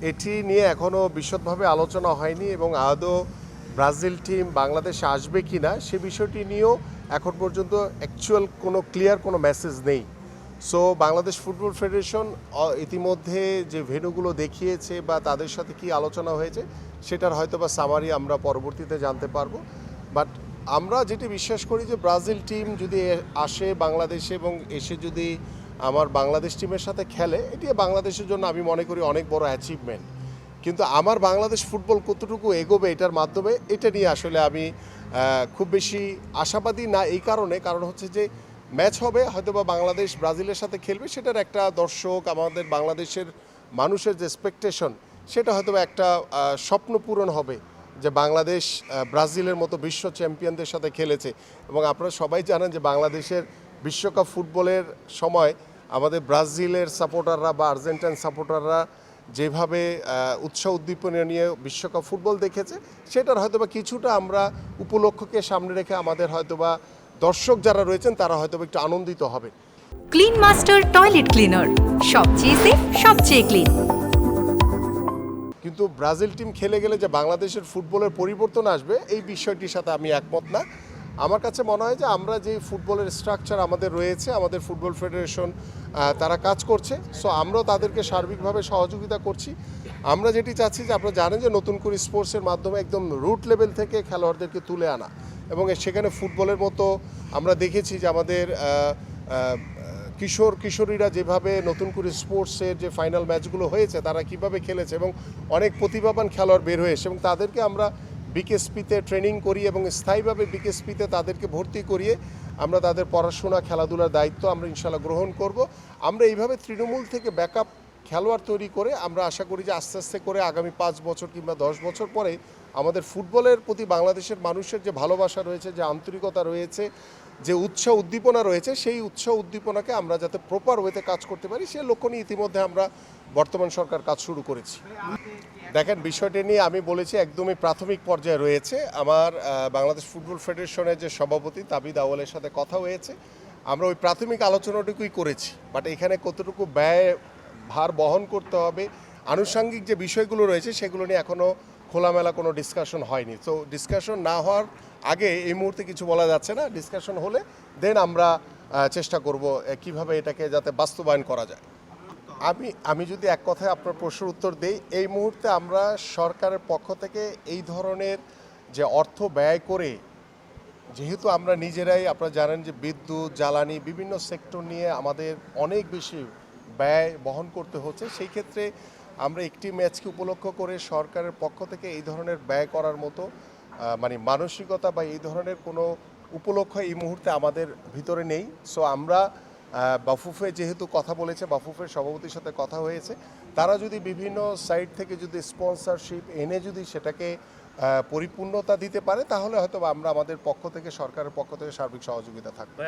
এটি নিয়ে এখনও বিশদভাবে আলোচনা হয়নি এবং আদৌ ব্রাজিল টিম বাংলাদেশে আসবে কি না সে বিষয়টি নিয়েও এখন পর্যন্ত অ্যাকচুয়াল কোনো ক্লিয়ার কোনো মেসেজ নেই। সো বাংলাদেশ ফুটবল ফেডারেশন ইতিমধ্যে যে ভেন্যুগুলো দেখিয়েছে বা তাদের সাথে কি আলোচনা হয়েছে সেটার হয়তো বা সামারি আমরা পরবর্তীতে জানতে পারবো। বাট আমরা যেটি বিশ্বাস করি যে ব্রাজিল টিম যদি আসে বাংলাদেশে এবং এসে যদি আমার বাংলাদেশ টিমের সাথে খেলে, এটি বাংলাদেশের জন্য আমি মনে করি অনেক বড় অ্যাচিভমেন্ট। কিন্তু আমার বাংলাদেশ ফুটবল কতটুকু এগোবে এটার মাধ্যমে, এটা নিয়ে আসলে আমি খুব বেশি আশাবাদী না। এই কারণ হচ্ছে যে ম্যাচ হবে হয়তো বা বাংলাদেশ ব্রাজিলের সাথে খেলবে, সেটার একটা দর্শক আমাদের বাংলাদেশের মানুষের যে এক্সপেকটেশন সেটা হয়তো বা একটা স্বপ্ন পূরণ হবে যে বাংলাদেশ ব্রাজিলের মতো বিশ্ব চ্যাম্পিয়নদের সাথে খেলেছে। এবং আপনারা সবাই জানেন যে বাংলাদেশের বিশ্বকাপ ফুটবলের সময় আমাদের ব্রাজিলের সাপোর্টাররা বা আর্জেন্টাইন সাপোর্টাররা যেভাবে উৎসাহ উদ্দীপনা নিয়ে বিশ্বকাপ ফুটবল দেখেছে, সেটার হয়তোবা কিছুটা আমরা উপলক্ষকে সামনে রেখে আমাদের হয়তোবা দর্শক যারা রয়েছেন তারা হয়তোবা একটু আনন্দিত হবে। ক্লিন মাস্টার টয়লেট ক্লিনার, সবচেয়ে সেফ, সবচেয়ে ক্লিন। কিন্তু ব্রাজিল টিম খেলে গেলে যে বাংলাদেশের ফুটবলের পরিবর্তন আসবে এই বিষয়টির সাথে আমি একমত না। আমার কাছে মনে হয় যে আমরা যে ফুটবলের স্ট্রাকচার আমাদের রয়েছে, আমাদের ফুটবল ফেডারেশন তারা কাজ করছে, সো আমরাও তাদেরকে সার্বিকভাবে সহযোগিতা করছি। আমরা যেটি চাচ্ছি যে আপনারা জানেন যে নতুন করে স্পোর্টসের মাধ্যমে একদম রুট লেভেল থেকে খেলোয়াড়দেরকে তুলে আনা এবং সেখানে ফুটবলের মতো আমরা দেখেছি যে আমাদের কিশোরীরা যেভাবে নতুন করে স্পোর্টসের যে ফাইনাল ম্যাচগুলো হয়েছে তারা কিভাবে খেলেছে এবং অনেক প্রতিভাবান খেলোয়াড় বের হয়েছে এবং তাদেরকে আমরা বিকেএসপিতে ট্রেনিং করি এবং স্থায়ীভাবে বিকেএসপিতে তাদেরকে ভর্তি করিয়ে আমরা তাদের পড়াশোনা খেলাধুলার দায়িত্ব আমরা ইনশাল্লাহ গ্রহণ করব। আমরা এইভাবে তৃণমূল থেকে ব্যাকআপ খেলোয়াড় তৈরি করে আমরা আশা করি যে আস্তে আস্তে করে আগামী 5 বছর কিংবা 10 বছর পরে আমাদের ফুটবলের প্রতি বাংলাদেশের মানুষের যে ভালোবাসা রয়েছে, যে আন্তরিকতা রয়েছে, যে উৎসাহ উদ্দীপনা রয়েছে, সেই উৎসাহ উদ্দীপনাকে আমরা যাতে প্রপার ওয়েতে কাজ করতে পারি সে লক্ষ্য নিয়ে ইতিমধ্যে আমরা বর্তমান সরকার কাজ শুরু করেছি। দেখেন, বিষয়টি নিয়ে আমি বলেছি একদমই প্রাথমিক পর্যায়ে রয়েছে। আমার বাংলাদেশ ফুটবল ফেডারেশনের যে সভাপতি তাবিদ আউয়ালের সাথে কথা হয়েছে, আমরা ওই প্রাথমিক আলোচনাটুকুই করেছি। বাট এখানে কতটুকু ব্যয় ভার বহন করতে হবে, আনুষঙ্গিক যে বিষয়গুলো রয়েছে সেগুলো নিয়ে এখনও খোলামেলা কোনো ডিসকাশন হয়নি। তো ডিসকাশন না হওয়ার আগে এই মুহূর্তে কিছু বলা যাচ্ছে না। ডিসকাশন হলে দেন আমরা চেষ্টা করব কিভাবে এটাকে যাতে বাস্তবায়ন করা যায়। আমি যদি এক কথায় আপনার প্রশ্নের উত্তর দেই, এই মুহূর্তে আমরা সরকারের পক্ষ থেকে এই ধরনের যে অর্থ ব্যয় করে, যেহেতু আমরা নিজেরাই আপনারা জানেন যে বিদ্যুৎ, জ্বালানি বিভিন্ন সেক্টর নিয়ে আমাদের অনেক বেশি ব্যয় বহন করতে হচ্ছে, সেই ক্ষেত্রে আমরা একটি ম্যাচকে উপলক্ষ করে সরকারের পক্ষ থেকে এই ধরনের ব্যয় করার মতো মানে মানসিকতা বা এই ধরনের কোনো উপলক্ষ এই মুহূর্তে আমাদের ভিতরে নেই। সো আমরা বাফুফে যেহেতু কথা বলেছে, বাফুফের সভাপতির সাথে কথা হয়েছে, তারা যদি বিভিন্ন সাইড থেকে যদি স্পন্সরশিপ এনে যদি সেটাকে পরিপূর্ণতা দিতে পারে তাহলে হয়তো আমরা আমাদের পক্ষ থেকে, সরকারের পক্ষ থেকে সার্বিক সহযোগিতা থাকবে।